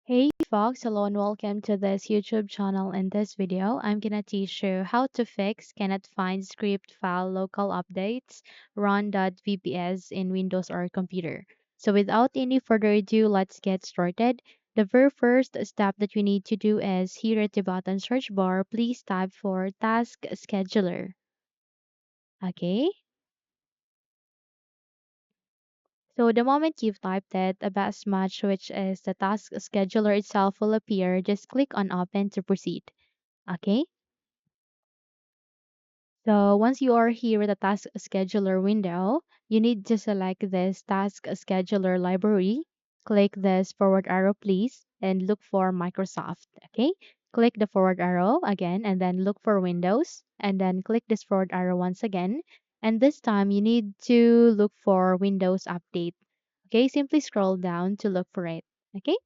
Hey Fox, hello and welcome to this YouTube channel. In this video, I'm gonna teach you how to fix cannot find script file local updates Run.vbs in Windows or computer. So without any further ado, let's get started. The very first step that we need to do is here at the bottom search bar, please type for Task Scheduler. Okay, so the moment you've typed it, a best match, which is the task scheduler itself, will appear. Just click on Open to proceed. Okay. So once you are here with the task scheduler window, you need to select this task scheduler library. Click this forward arrow, please, and look for Microsoft. Okay. Click the forward arrow again and then look for Windows and then click this forward arrow once again. And this time you need to look for Windows Update. Okay. Simply scroll down to look for it. Okay.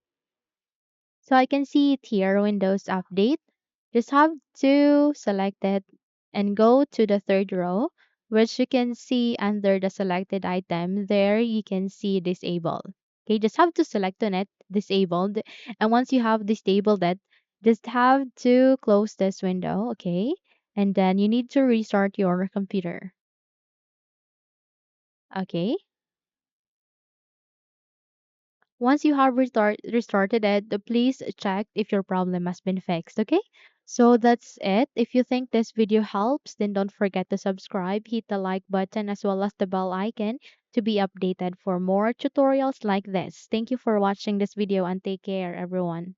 So I can see it here, Windows Update. Just have to select it and go to the third row, which you can see under the selected item. There you can see disable. Okay, just have to select on it, disabled. And once you have disabled it, just have to close this window, okay? And then you need to restart your computer. Okay. Once you have restarted it, please check if your problem has been fixed, okay? So that's it. If you think this video helps, then don't forget to subscribe, hit the like button as well as the bell icon to be updated for more tutorials like this. Thank you for watching this video and take care, everyone.